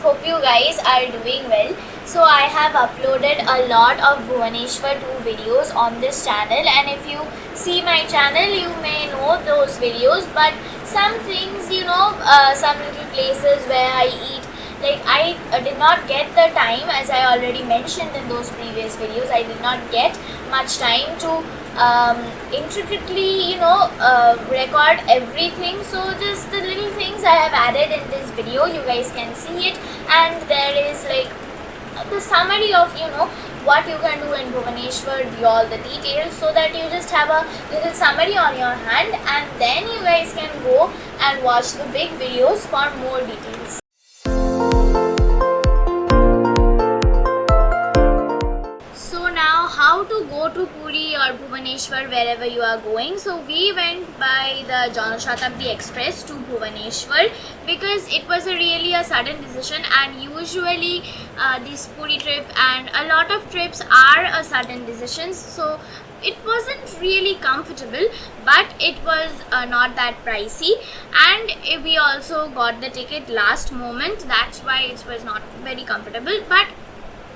Hope you guys are doing well. So I have uploaded a lot of Bhubaneswar Tour videos on this channel, and if you see my channel you may know those videos, but some things, some little places where I eat, like I did not get the time, as I already mentioned in those previous videos. I did not get much time to intricately record everything, so just the little things I have added in this video, you guys can see it, and there is like the summary of what you can do in Bhubaneswar, all the details, so that you just have a little summary on your hand, and then you guys can go and watch the big videos for more details. So now, how to go to Puri or Bhubaneswar, wherever you are going. So we went by the Janashatabdi Express to Bhubaneswar because it was really a sudden decision, and usually this Puri trip and a lot of trips are a sudden decisions. So it wasn't really comfortable, but it was not that pricey, and we also got the ticket last moment. That's why it was not very comfortable, but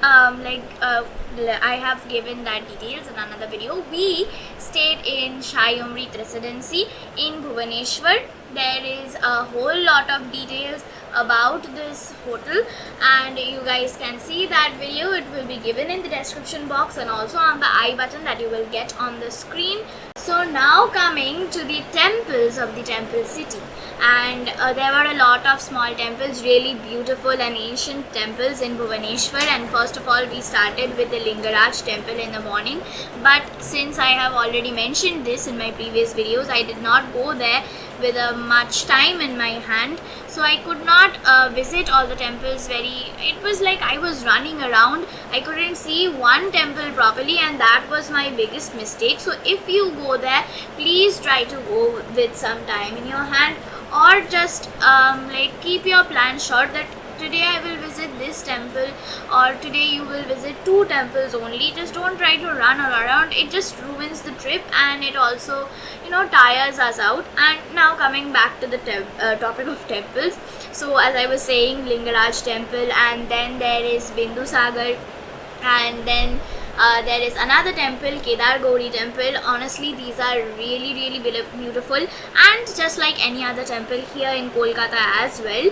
I have given that details in another video. We stayed in Shai Amrit Residency in Bhubaneswar. There is a whole lot of details about this hotel, and you guys can see that video. It will be given in the description box and also on the I button that you will get on the screen. So now coming to the temples of the temple city, and there were a lot of small temples, really beautiful and ancient temples in Bhubaneswar. And first of all, we started with the Lingaraj temple in the morning, but since I have already mentioned this in my previous videos, I did not go there with much time in my hand, so I could not visit all the temples it was like I was running around. I couldn't see one temple properly, and that was my biggest mistake. So if you go there, please try to go with some time in your hand, or just keep your plan short, that today I will visit this temple, or today you will visit 2 temples only. Just don't try to run around. It just ruins the trip, and it also tires us out. And now coming back to the topic of temples, so as I was saying, Lingaraj temple, and then there is Bindusagar, and then there is another temple, Kedara Gouri temple. Honestly, these are really beautiful, and just like any other temple here in Kolkata as well,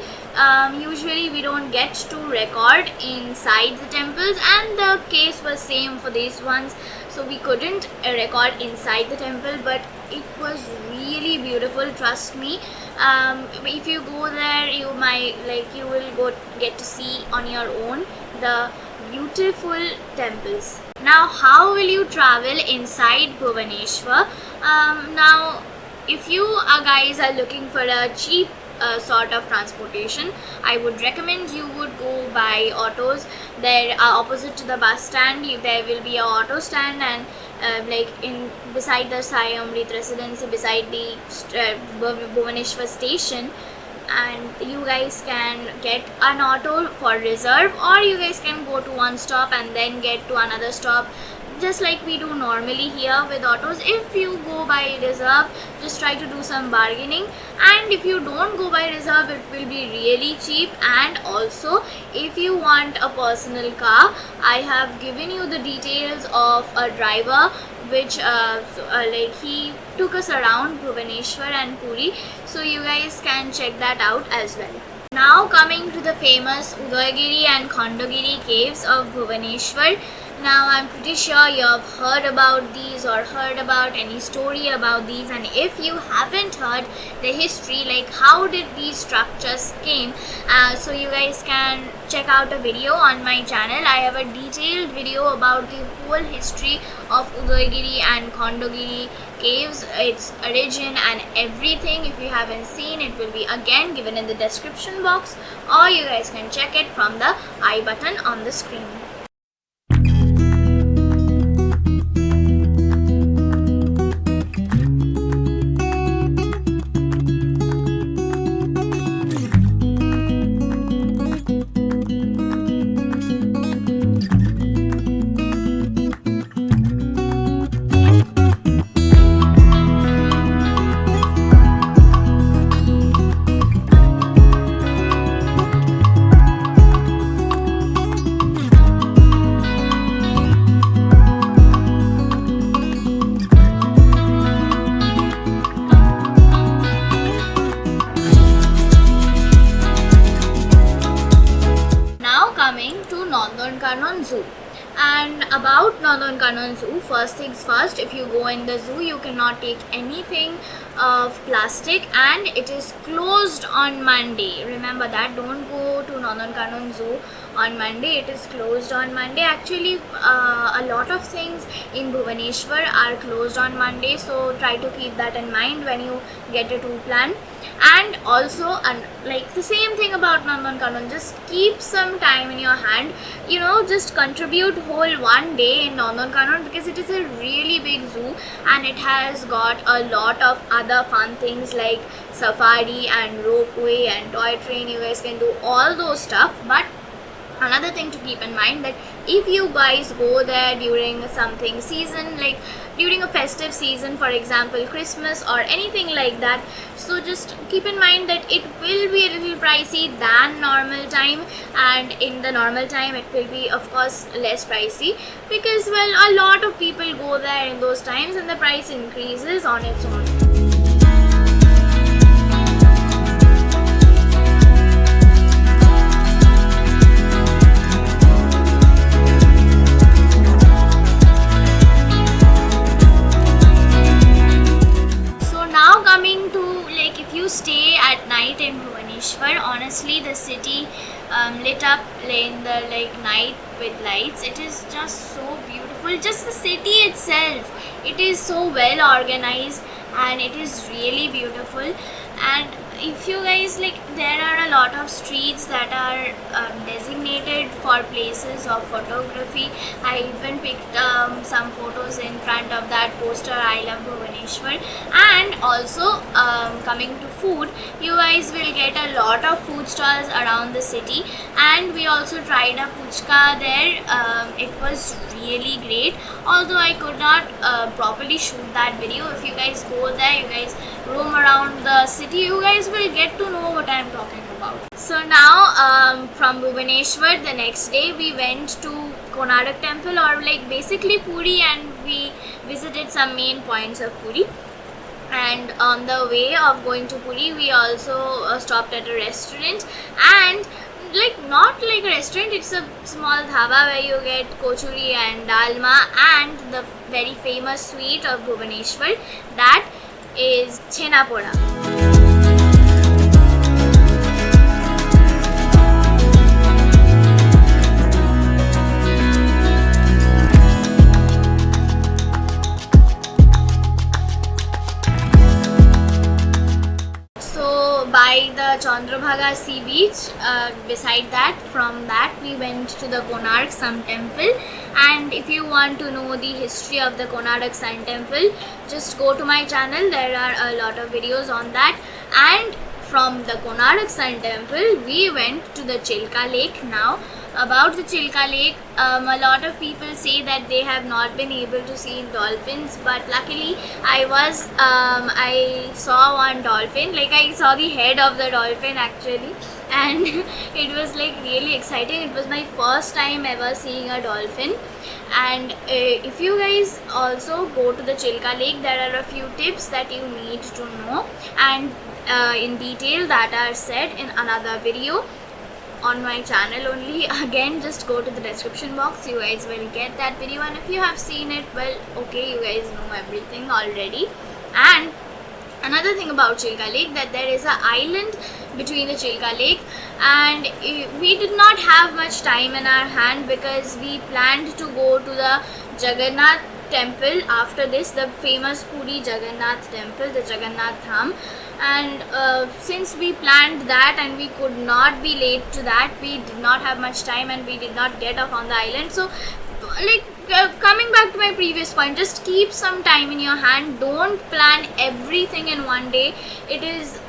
usually we don't get to record inside the temples, and the case was same for these ones. So we couldn't record inside the temple, but it was really beautiful, trust me. If you go there, you will get to see on your own the beautiful temples. Now, how will you travel inside Bhubaneswar? Now, if you guys are looking for a cheap sort of transportation, I would recommend you would go by autos. There, opposite to the bus stand, there will be a auto stand, and beside the Sai Amrit Residency, beside the Bhubaneswar station, and you guys can get an auto for reserve, or you guys can go to one stop and then get to another stop, just like we do normally here with autos. If you go by reserve, just try to do some bargaining, and if you don't go by reserve, it will be really cheap. And also, if you want a personal car, I have given you the details of a driver which he took us around Bhubaneswar and Puri, so you guys can check that out as well. Now coming to the famous Udayagiri and Khandagiri caves of Bhubaneswar. Now I'm pretty sure you have heard about these or heard about any story about these, and if you haven't heard the history, like how did these structures came, so you guys can check out a video on my channel. I have a detailed video about the whole history of Udayagiri and Khandagiri caves, its origin and everything. If you haven't seen, it will be again given in the description box, or you guys can check it from the I button on the screen. Nandankanan Zoo. And about Nandankanan Zoo, first things first, if you go in the zoo, you cannot take anything of plastic, and it is closed on Monday. Remember that, don't go to Nandankanan Zoo on Monday. It is closed on Monday. Actually, a lot of things in Bhubaneswar are closed on Monday, so try to keep that in mind when you get a tour plan. And also, like the same thing about Nandankanan, just keep some time in your hand, you know, just contribute whole one day in Nandankanan, because it is a really big zoo and it has got a lot of other fun things like safari and ropeway and toy train. You guys can do all those stuff. But another thing to keep in mind, that if you guys go there during something season, like during a festive season, for example Christmas or anything like that, so just keep in mind that it will be a little pricey than normal time, and in the normal time it will be of course less pricey, because well, a lot of people go there in those times and the price increases on its own. Stay at night in Bhubaneswar, honestly the city lit up in the night with lights, it is just so beautiful. Just the city itself, it is so well organized and it is really beautiful. And if you guys there are a lot of streets that are designated for places of photography. I even picked some photos in front of that poster, I love Bhubaneswar. And also coming to food, you guys will get a lot of food stalls around the city, and we also tried a puchka there. It was really great, although I could not properly shoot that video. If you guys go there, you guys roam around the city, you guys will get to know what I am talking about. So now from Bhubaneswar, the next day we went to Konark temple, or basically Puri, and we visited some main points of Puri. And on the way of going to Puri, we also stopped at a restaurant, and not like a restaurant, it's a small dhaba where you get kochuri and dalma and the very famous sweet of Bhubaneswar, that is chhena poda. By the Chandrabhaga sea beach, beside that, from that we went to the Konark Sun Temple. And if you want to know the history of the Konark Sun Temple, just go to my channel, there are a lot of videos on that. And from the Konark Sun Temple we went to the Chilka Lake. Now about the Chilka Lake, a lot of people say that they have not been able to see dolphins, but luckily I saw one dolphin. I saw the head of the dolphin actually, and it was really exciting. It was my first time ever seeing a dolphin. And if you guys also go to the Chilka Lake, there are a few tips that you need to know, and in detail that are said in another video on my channel only. Again, just go to the description box, you guys will get that video, and if you have seen it, well, okay, you guys know everything already. And another thing about Chilka Lake, that there is an island between the Chilka Lake, and we did not have much time in our hand because we planned to go to the Jagannath temple after this, the famous Puri Jagannath temple, the Jagannath Dham. And since we planned that and we could not be late to that, we did not have much time and we did not get off on the island. So coming back to my previous point, just keep some time in your hand. Don't plan everything in one day. It is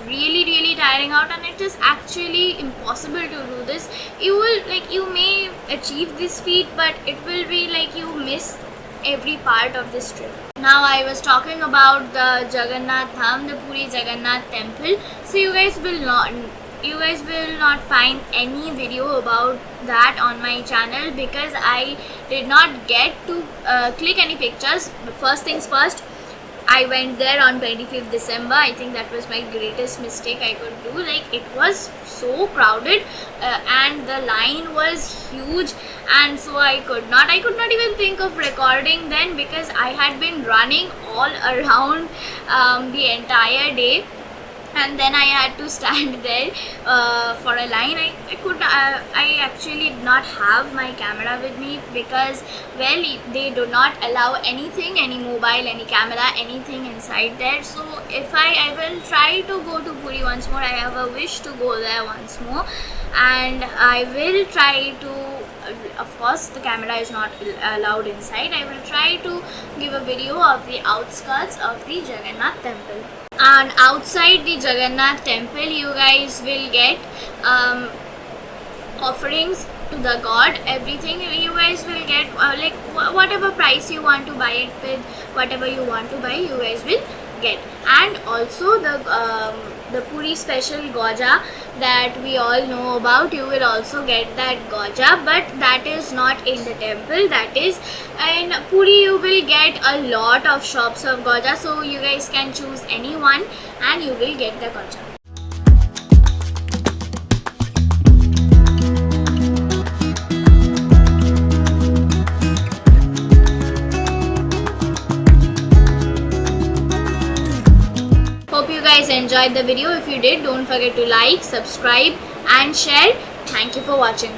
really tiring out, and it is actually impossible to do this. You will you may achieve this feat, but it will be you miss every part of this trip. Now I was talking about the Jagannath Dham, the Puri Jagannath temple. So you guys will not find any video about that on my channel because I did not get to click any pictures. First things first, I went there on 25th December. I think that was my greatest mistake I could do. Like, it was so crowded and the line was huge, and so I could not even think of recording then, because I had been running all around the entire day, and then I had to stand there for a line. I actually did not have my camera with me, because, well, they do not allow anything, any mobile, any camera, anything inside there. So if I will try to go to Puri once more. I have a wish to go there once more, and I will try to, of course the camera is not allowed inside, I will try to give a video of the outskirts of the Jagannath temple. And outside the Jagannath temple, you guys will get offerings to the god. Everything you guys will get, like whatever price you want to buy it with, whatever you want to buy, you guys will get. And also the Puri special goja that we all know about, you will also get that goja, but that is not in the temple, that is in Puri. You will get a lot of shops of goja, so you guys can choose any one and you will get the goja. Hope you guys enjoyed the video. If you did, don't forget to like, subscribe and share. Thank you for watching.